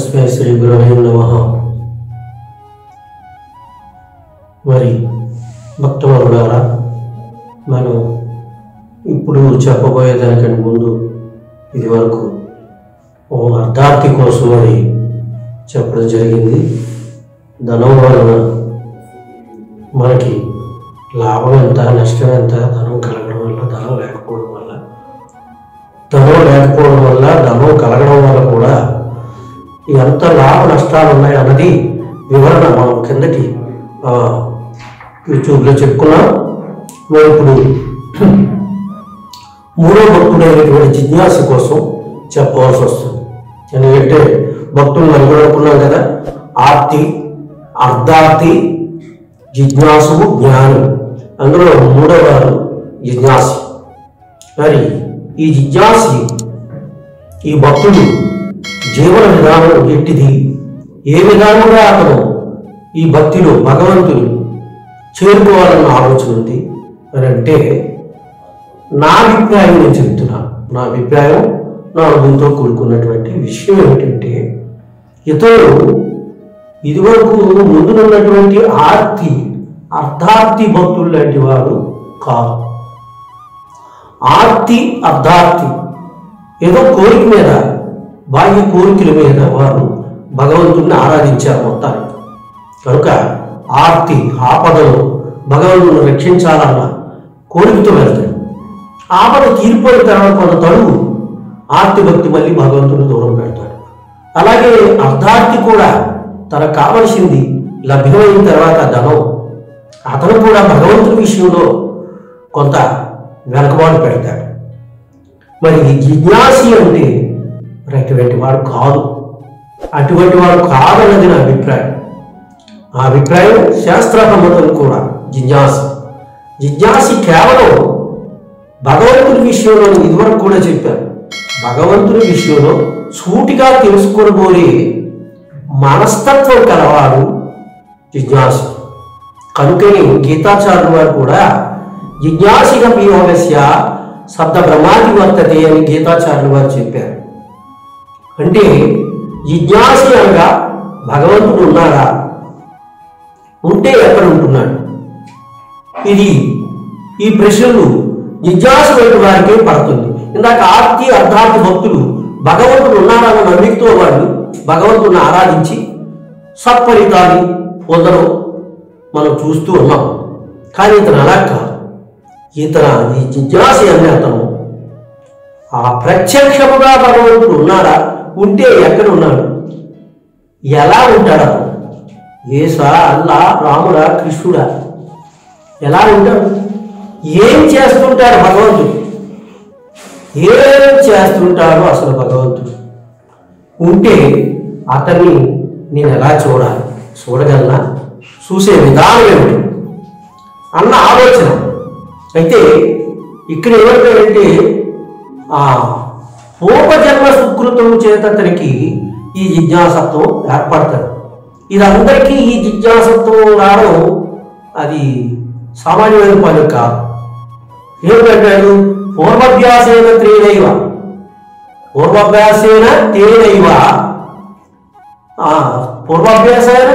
తస్మై శ్రీ గురవే నమః. మరి భక్తవరులారా, మనం ఇప్పుడు చెప్పబోయేదానికంటే ముందు ఇది వరకు ఓ అర్థార్థి కోసం అని చెప్పడం జరిగింది. ధనం వలన మనకి లాభం ఎంత, నష్టం ఎంత, ధనం కలగడం వల్ల, ధనం లేకపోవడం వల్ల, ధనం లేకపోవడం వల్ల, ధనం కలగడం వల్ల కూడా ఎంత లాభ నష్టాలు ఉన్నాయి అన్నది వివరణ మనం కిందటి యూట్యూబ్లో చెప్పుకున్నాం. మరి ఇప్పుడు మూడో భక్తుడైనటువంటి జిజ్ఞాస కోసం చెప్పవలసి వస్తుంది. ఎందుకంటే భక్తులు నలుగురు అనుకున్నాం కదా, ఆర్తి, అర్ధార్థి, జిజ్ఞాసు, జ్ఞాని. అందులో మూడవ జిజ్ఞాసి. మరి ఈ జిజ్ఞాసి, ఈ భక్తుడు జీవన విధానం ఎట్టిది, ఏ విధానంగా అతను ఈ భక్తిలో భగవంతుని చేరుకోవాలన్న ఆలోచన ఉంది అని అంటే, నా అభిప్రాయం నేను చెప్తున్నాను. నా అభిప్రాయం, నా అనుభవంతో కూడుకున్నటువంటి విషయం ఏమిటంటే, ఇతరులు ఇదివరకు ముందున్నటువంటి ఆర్తి, అర్ధార్థి భక్తులు లాంటి వారు కాదు. ఆర్తి, అర్ధార్థి ఏదో కోరిక మీద, బాహ్య కోరికల మీద వారు భగవంతుడిని ఆరాధించారు మొత్తానికి. కనుక ఆర్తి, ఆపదను భగవంతుని రక్షించాలన్న కోరికతో వెళ్తాడు. ఆపద తీరిపోయిన తర్వాత కొంత తడువు ఆర్తి భక్తి మళ్ళీ భగవంతుని దూరం పెడతాడు. అలాగే అర్ధార్థి కూడా తనకు కావలసింది లభ్యమైన తర్వాత ధనం, అతను కూడా భగవంతుని విషయంలో కొంత వెనకబాటు పెడతాడు. మరి ఈ జిజ్ఞాసి అంటే మరి అటువంటి వాడు కాదు. అటువంటి వాడు కాదన్నది నా అభిప్రాయం. ఆ అభిప్రాయం శాస్త్రసమ్మతం కూడా. జిజ్ఞాసి కేవలం భగవంతుని విషయంలో, ఇదివరకు కూడా చెప్పాను, భగవంతుని విషయంలో సూటిగా తెలుసుకోబోయే మనస్తత్వం కలవాడు జిజ్ఞాసి. కనుకని గీతాచార్యుల వారు కూడా జిజ్ఞాసిగా యోగస్య శబ్ద బ్రహ్మాది వర్తతే అని గీతాచార్యుల వారు చెప్పారు. అంటే జిజ్ఞాసి అనగా భగవంతుడు ఉన్నాడా, ఉంటే ఎక్కడ ఉంటున్నాడు, ఇది ఈ ప్రశ్నలు జిజ్ఞాస వైపు వారికే పడుతుంది. ఇందాక ఆర్తి, అర్ధార్థి భక్తులు భగవంతుడు ఉన్నాడన్న నమ్మికతో వాళ్ళు భగవంతుడిని ఆరాధించి సత్ఫలితాన్ని పొందడం మనం చూస్తూ ఉన్నాం. కానీ ఇతను అలా కాదు. ఈ జిజ్ఞాస అనే అతను ఆ ప్రత్యక్షముగా భగవంతుడు ఉన్నాడా, ఉంటే ఎక్కడ ఉన్నాడు, ఎలా ఉంటాడు, యేసా, అల్లా, రాముడా, కృష్ణుడా, ఎలా ఉంటాడు, ఏం చేస్తుంటాడు భగవంతుడు, ఏం చేస్తుంటాడో అసలు భగవంతుడు ఉంటే అతన్ని నేను ఎలా చూడాలి, చూడగలనా, చూసే విధానం ఏమిటి అన్న ఆలోచన. అయితే ఇక్కడ ఏమంటాడంటే, ఆ పూర్వజన్మ సుకృతం చేత అతనికి ఈ జిజ్ఞాసత్వం ఏర్పడతాడు. ఇది అందరికీ ఈ జిజ్ఞాసత్వం రావడం అది సామాన్యమైన పని కాదు. ఏమిటంటాడు, పూర్వాభ్యాసేన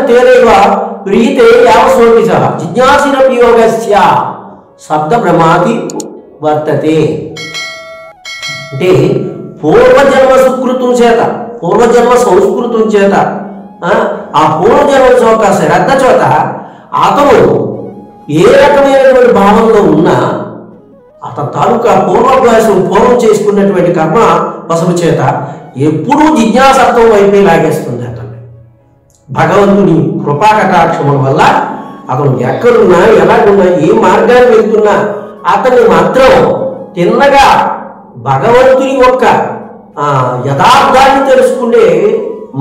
తేనైవ ప్రీతే యావసోపి సహ జిజ్ఞాసినపి యోగస్య శబ్ద బ్రహ్మాది వర్తతే. అంటే పూర్వజన్మ సుకృతం చేత, పూర్వజన్మ సంస్కృతం చేత, ఆ పూర్వజన్మ చోట శ్రద్ధ చోట అతను ఏ రకమైనటువంటి భావంలో ఉన్నా అతని తాలూకా పూర్వాభ్యాసం, పూర్వం చేసుకున్నటువంటి కర్మ వశము చేత ఎప్పుడూ జిజ్ఞాసత్వం వైపే లాగేస్తుంది అతన్ని. భగవంతుని కృపా కటాక్షముల వల్ల అతను ఎక్కడున్నా, ఎలాగున్నా, ఏ మార్గాన్ని వెళ్తున్నా అతన్ని మాత్రం తిన్నగా భగవంతుని యొక్క యథార్థాన్ని తెలుసుకునే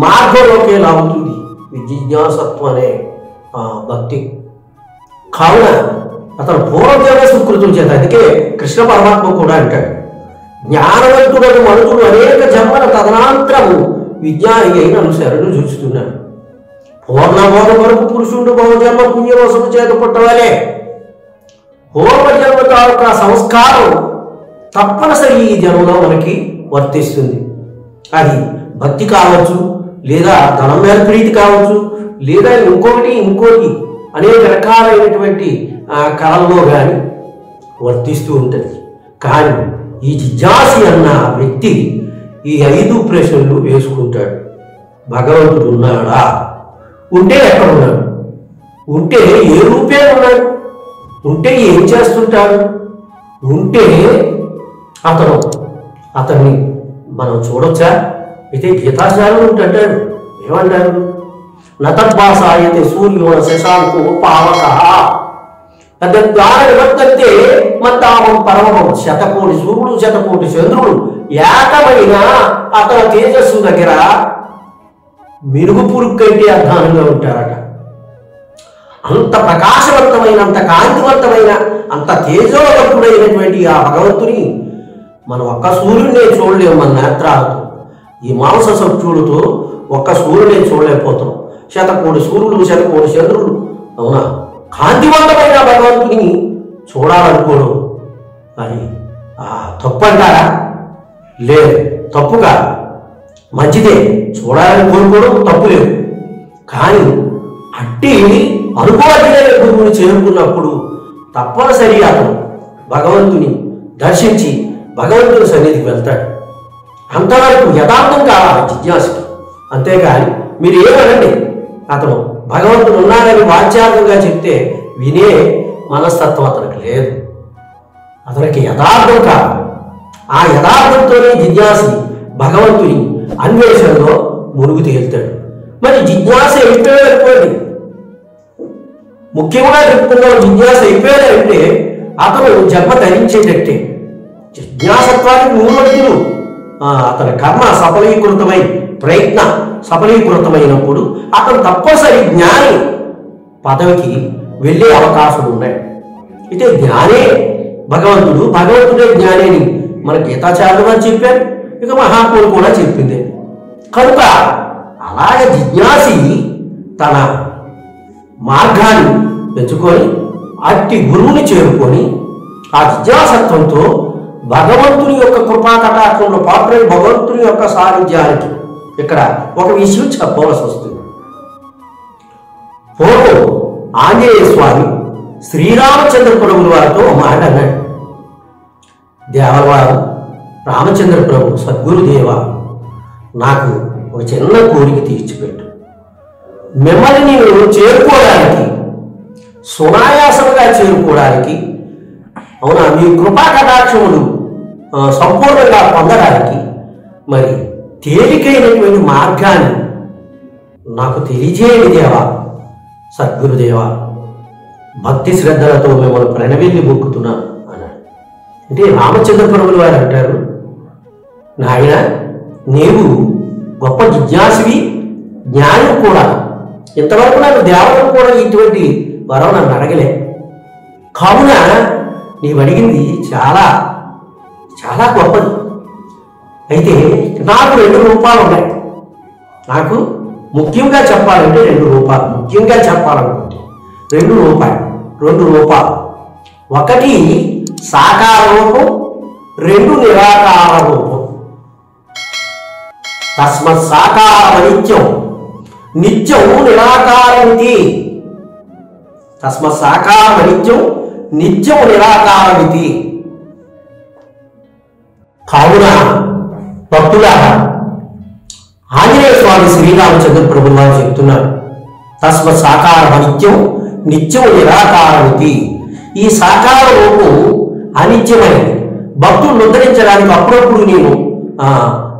మార్గంలోకి లాగుతుంది ఈ జిజ్ఞాసత్వం అనే భక్తి. కావున అతను పూర్వజన్మ సుకృతుల చేత, అందుకే కృష్ణ పరమాత్మ కూడా అంటాడు, జ్ఞానవంతుడను మనుషుడు అనేక జన్మల తదనంతరము విజ్ఞాని అయిన అనుసరణను చూస్తున్నాడు. పూర్ణబోధ వరకు పురుషుడు బహుజన్మ పుణ్యవశము చేత పుట్టవాలే. పూర్వజన్మ తాలూకా సంస్కారం తప్పనిసరి ఈ జన్మలో మనకి వర్తిస్తుంది. అది భక్తి కావచ్చు, లేదా ధనం మీద ప్రీతి కావచ్చు, లేదా ఇంకోటి అనేక రకాలైనటువంటి కళల్లో కానీ వర్తిస్తూ ఉంటుంది. కానీ ఈ జిజ్ఞాసి అన్న వ్యక్తి ఈ 5 ప్రశ్నలు వేసుకుంటాడు. భగవంతుడు ఉన్నాడా? ఉంటే ఎక్కడ ఉన్నాడు? ఉంటే ఏ రూపే ఉన్నాడు? ఉంటే ఏం చేస్తుంటాడు? ఉంటే అతన్ని మనం చూడొచ్చా? అయితే గీతాచార్యులు అంటాడు, ఏమంటారు? నతద్భాసాయతే సూర్యో శశాంకో పావక తద్వారవర్తంతే మత్తామం పరమం. శతకోటి సూర్యుడు శతకోటి చంద్రుడు ఏకమైన అతని తేజస్సు దగ్గర మిరుగు పురుగు కంటే అధ్వానంగా ఉంటారట. అంత ప్రకాశవంతమైన, అంత కాంతివంతమైన, అంత తేజోవంతుడైనటువంటి ఆ భగవంతుని మనం ఒక్క సూర్యుడినే చూడలేము మన నేత్రాలతో. ఈ మాంస సక్షులతో ఒక్క సూర్యుడే చూడలేకపోతున్నాం. శతకోటి సూర్యుడు శతకోటి చంద్రుడు, అవునా, కాంతివంతమైన భగవంతుని చూడాలనుకోవడం అది తప్పు అంటారా? లేదు, తప్పుగా మంచిదే. చూడాలని కోరుకోవడం తప్పు లేదు. కానీ అట్టి అనుభవజ్ఞమైన గురువుని చేరుకున్నప్పుడు తప్పనిసరి అతను భగవంతుని దర్శించి భగవంతుని సన్నిధికి వెళ్తాడు. అంతవరకు యథార్థం కావాలి జిజ్ఞాసకి. అంతేగాని మీరు ఏమనండి, అతను భగవంతుడు ఉన్నాడని వాచ్యార్థంగా చెప్తే వినే మనస్తత్వం అతనికి లేదు. అతనికి యథార్థం కావాలి. ఆ యథార్థంతోనే జిజ్ఞాసి భగవంతుని అన్వేషణలో మునుగు తేలుతాడు. మరి జిజ్ఞాస అయిపోయాడనుకోండి, ముఖ్యంగా చెప్పుకున్నాం, జిజ్ఞాస అయిపోయాడంటే అతను జన్మ ధరించేటట్టే. జిజ్ఞాసత్వానికి మూలమతులు అతని కర్మ సఫలీకృతమై, ప్రయత్న సఫలీకృతమైనప్పుడు అతను తప్పనిసరి జ్ఞాని పదవికి వెళ్ళే అవకాశం ఉన్నాయి. అయితే జ్ఞానే భగవంతుడు, భగవంతుడే జ్ఞానేని మన గీతాచార్యులు గారు చెప్పారు, ఇక మహాత్ములు కూడా చెప్పింది. కనుక అలాగే జిజ్ఞాసి తన మార్గాన్ని పెంచుకొని అట్టి గురువుని చేరుకొని ఆ జిజ్ఞాసత్వంతో భగవంతుని యొక్క కృపా కటాక్షంలో పాత్ర భగవంతుని యొక్క సాన్నిధ్యానికి ఇక్కడ ఒక విషయం చెప్పవలసి వస్తుంది. పూర్వం ఆంజనేయ స్వామి శ్రీరామచంద్ర ప్రభుల వారితో మాట అన్నాడు. దేవవారు రామచంద్ర ప్రభు, సద్గురుదేవ, నాకు ఒక చిన్న కోరిక తీర్చిపెట్టు. మిమ్మల్ని నేను చేరుకోవడానికి, సునాయాసంగా చేరుకోవడానికి, అవునా, మీ కృపా కటాక్షములు సంపూర్ణంగా పొందడానికి మరి తేలికైనటువంటి మార్గాన్ని నాకు తెలియజేయండి దేవా, సద్గురుదేవా, భక్తి శ్రద్ధలతో మిమ్మల్ని ప్రణవిల్లి మొక్కుతున్నాను అన్నాడు. అంటే రామచంద్ర ప్రభులు వారు అంటారు, నాయన, నీవు గొప్ప జిజ్ఞాసివి, జ్ఞాని కూడా. ఇంతవరకు నాకు దేవతలు కూడా ఇటువంటి వరం నన్ను అడగలే. కావున నీవు అడిగింది చాలా చాలా గొప్పది. అయితే నాకు 2 రూపాలు ఉన్నాయి. నాకు ముఖ్యంగా చెప్పాలంటే 2 రూపాలు, ముఖ్యంగా చెప్పాలనుకుంటే 2 రూపాలు. ఒకటి సాకార రూపం, 2 నిరాకార రూపం. తస్మత్ సాకార నిత్యం, నిత్యం నిరాకారమితి. తస్మత్ సాకార నిత్యం, నిత్యం నిరాకారమితి. కావున భక్తులారా, ఆంజనేయ స్వామి శ్రీరామచంద్ర ప్రభువు వారు చెప్తున్నారు, తస్మత్ సాకార నిత్యం, నిత్యం నిరాకారమితి. ఈ సాకార రూపం అనిత్యమైనది. భక్తులను ఉద్ధరించడానికి అప్పుడప్పుడు నేను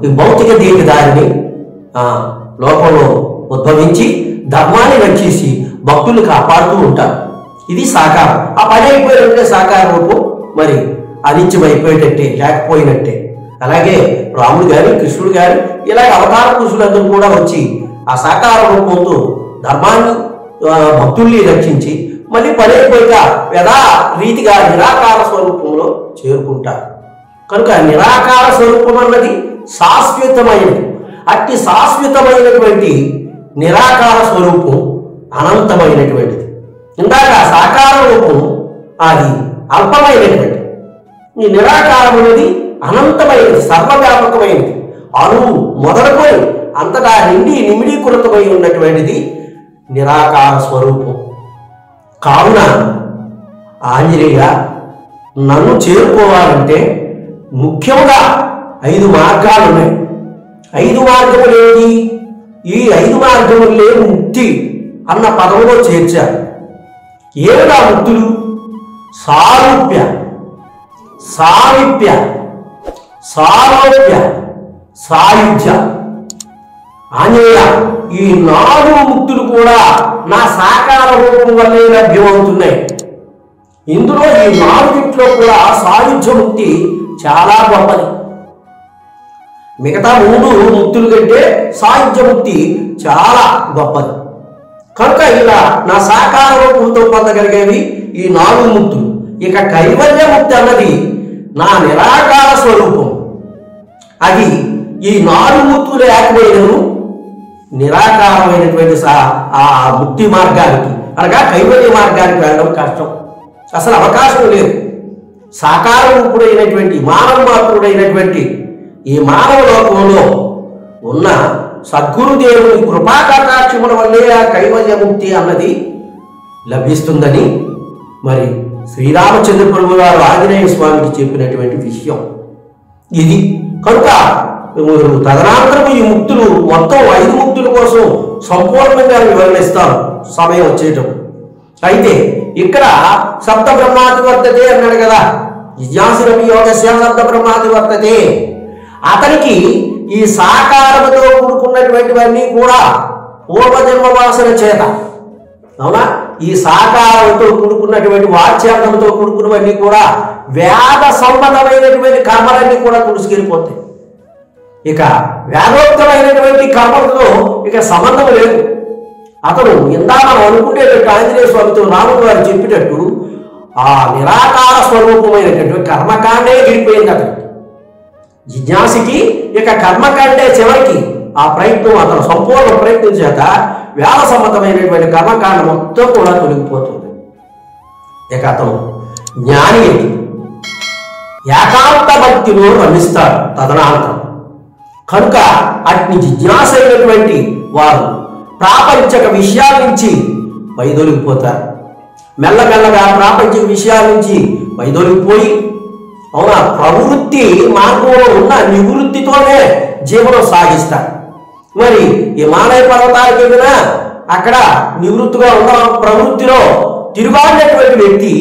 ఈ భౌతిక దేహదారిని లోకంలో ఉద్భవించి ధర్మాన్ని రక్షించి భక్తులు కాపాడుతూ ఉంటారు. ఇది సాకారం. ఆ పని అయిపోయినట్టే సాకార రూపం మరి అనిత్యమైపోయేటట్టే, లేకపోయినట్టే. అలాగే రాముడు గారి, కృష్ణుడు గారి, ఇలాగ అవతార పురుషులందరూ కూడా వచ్చి ఆ సాకార రూపంతో ధర్మాన్ని, భక్తుల్ని రక్షించి మళ్ళీ పని అయిపోయాక యథా రీతిగా నిరాకార స్వరూపంలో చేరుకుంటారు. కనుక నిరాకార స్వరూపం అన్నది శాశ్వతమైనది. అట్టి శాశ్వతమైనటువంటి నిరాకార స్వరూపం అనంతమైనటువంటిది. ఇందాక సాకార రూపం అది అల్పమైనటువంటిది. ఈ నిరాకారం అనేది అనంతమైనది, సర్వవ్యాపకమైనది. అణువు మొదలుకొని అంతటా నిండి నిమిడీకృతమై ఉన్నటువంటిది నిరాకార స్వరూపం. కావున ఆంజనేయ నన్ను చేరుకోవాలంటే ముఖ్యంగా 5 మార్గాలు ఉన్నాయి. 5 మార్గములు ఏంటి? ఈ 5 మార్గములే ముక్తి అన్న పదంలో చేర్చారు. ఏమిటా ముక్తులు? సారూప్య, సామీప్య, సాలోప్య, సాయుధ్య. ఆంజనేయ ఈ 4 ముక్తులు కూడా నా సాకార రూపం వల్లే లభ్యమవుతున్నాయి. ఇందులో ఈ 4 కూడా సాయుధ్య ముక్తి చాలా గొప్పది. మిగతా 3 ముక్తుల కంటే సాయుధ్య ముక్తి చాలా గొప్పది. కనుక ఇలా నా సాకార రూపంతో పొందగలిగేవి ఈ 4 ముక్తులు. ఇక కైవల్య ముక్తి అన్నది నా నిరాకార స్వరూపం. అది ఈ 4 ముక్తులు ఏకమైనను నిరాకారమైనటువంటి ఆ ముక్తి మార్గానికి అనగా కైవల్య మార్గానికి వెళ్ళడం కష్టం, అసలు అవకాశం లేదు. సాకార రూపుడైనటువంటి మానవ మాతృడైనటువంటి ఈ మానవ లోకంలో ఉన్న సద్గురుదేవుని కృపా కటాక్షముల వల్లే ఆ కైవల్య ముక్తి అన్నది లభిస్తుందని మరి శ్రీరామచంద్ర ప్రభు గారు ఆంజనేయ స్వామికి చెప్పినటువంటి విషయం ఇది. కనుక తదనంతరము ఈ ముక్తులు మొత్తం 5 ముక్తుల కోసం సంపూర్ణంగా వివరణిస్తాను సమయం వచ్చేటం. అయితే ఇక్కడ సప్త బ్రహ్మాది వర్తతే అన్నాడు కదా, జిజ్ఞాసురపి యోగస్య సప్త బ్రహ్మాది వర్తతే. అతనికి ఈ సాకారముతో కూడుకున్నటువంటివన్నీ కూడా పూర్వజన్మ వాసన చేత, అవునా, ఈ సాకారంతో కూడుకున్నటువంటి వాచ్యార్థంతో కూడుకున్నవన్నీ కూడా వేద సంబంధమైనటువంటి కర్మలన్నీ కూడా తుడిసికెళ్ళిపోతాయి. ఇక వేదోక్తమైనటువంటి కర్మలతో ఇక సంబంధం లేదు. అతను ఇందా మనం అనుకునేటట్టు ఆంజనేయ స్వామితో రాముడు గారు చెప్పేటట్టు ఆ నిరాకార స్వరూపమైనటువంటి కర్మకాండే విడిపోయింది అతనికి. జిజ్ఞాసికి ఇక కర్మకాండే చివరికి ఆ ప్రయత్నం అతను సంపూర్ణ ప్రయత్నం చేత వేద సంబంధమైనటువంటి కర్మకాండ మొత్తం కూడా తొలగిపోతుంది. ఇక అతను జ్ఞాని ఏకాంత భక్తిలో రమిస్తాడు తదనంతరం. కనుక అట్ని జిజ్ఞాస అయినటువంటి వారు ప్రాపంచక విషయాల నుంచి వైదొలిగిపోతారు. మెల్లమెల్లగా ప్రాపంచిక విషయాల నుంచి వైదొలిగిపోయి, అవునా, ప్రవృత్తి మార్గంలో ఉన్న నివృత్తితోనే జీవనం సాగిస్తారు. మరి హిమాలయ పర్వతాలకు వెళ్ళినా అక్కడ నివృత్తిగా ఉన్న ప్రవృత్తిలో తిరుగాడినటువంటి వ్యక్తి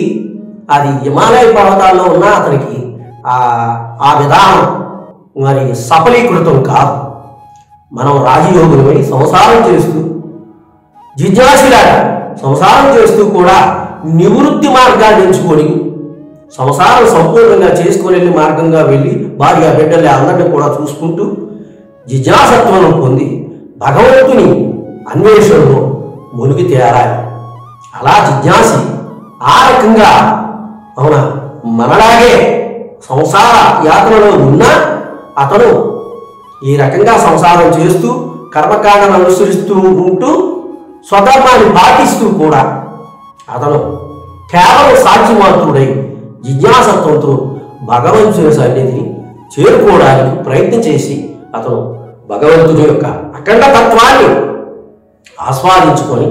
అది హిమాలయ పర్వతాల్లో ఉన్న అతనికి ఆ విధానం మరి సఫలీకృతం కాదు. మనం రాజయోగులమై సంసారం చేస్తూ జిజ్ఞాసులాగా సంసారం చేస్తూ కూడా నివృత్తి మార్గాన్ని ఎంచుకొని సంసారం సంపూర్ణంగా చేసుకొని వెళ్ళి మార్గంగా వెళ్ళి భార్య బిడ్డలే అందరినీ కూడా చూసుకుంటూ జిజ్ఞాసత్వం పొంది భగవంతుని అన్వేషణలో మునిగి తేరాలి. అలా జిజ్ఞాసి ఆ రకంగా, అవునా, మనలాగే సంసార యాత్రలో ఉన్నా అతను ఈ రకంగా సంసారం చేస్తూ కర్మకాండను అనుసరిస్తూ ఉంటూ స్వధర్మాన్ని పాటిస్తూ కూడా అతను కేవలం సాక్షిమాత్రుడై జిజ్ఞాసత్వంతో భగవంతుని సన్నిధిని చేరుకోవడానికి ప్రయత్నం చేసి అతను భగవంతుని యొక్క అఖండ తత్వాన్ని ఆస్వాదించుకొని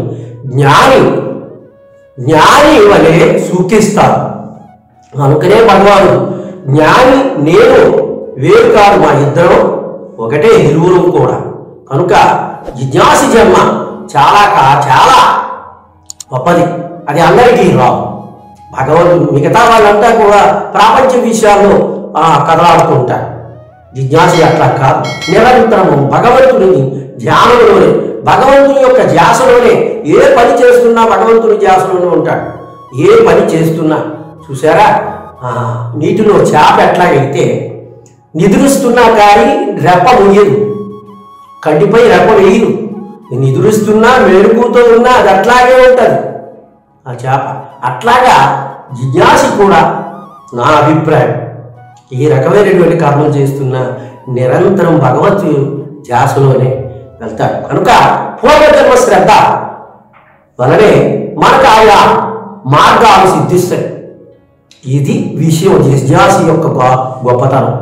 జ్ఞాని వలె సూచిస్తారు. అనుకనే భగవాను జ్ఞాని నేను వేరు కాదు, మా ఇద్దరం ఒకటే, ఇరువురం కూడా. కనుక జిజ్ఞాసి జన్మ చాలా గొప్పది. అది అందరికీ రావు. భగవంతుడు మిగతా వాళ్ళంతా కూడా ప్రాపంచ విషయాల్లో కదలాడుతుంటారు. జిజ్ఞాసి అట్లా కాదు, నిరంతరము భగవంతుని ధ్యానంలోనే, భగవంతుని యొక్క ధ్యాసలోనే ఏ పని చేస్తున్నా భగవంతుని ధ్యాసలోనే ఉంటాడు. ఏ పని చేస్తున్నా చూసారా, నీటిలో చేప ఎట్లాగైతే నిద్రిస్తున్నా కానీ రెప్ప ముయ్యదు, కంటిపై రెప్ప వేయదు, నిద్రిస్తున్నా మెరుగుతో ఉన్నా అది అట్లాగే ఉంటుంది ఆ చేప. అట్లాగా జిజ్ఞాసి కూడా నా అభిప్రాయం ఈ రకమైనటువంటి కర్మలు చేస్తున్నా నిరంతరం భగవత్ ధ్యాసలోనే వెళ్తాడు. కనుక పూర్వజన్మ శ్రద్ధ వలనే మనకు ఆయా మార్గాలు సిద్ధిస్తాయి. ఇది విషయం జిజ్ఞాసి యొక్క గొప్పతనం.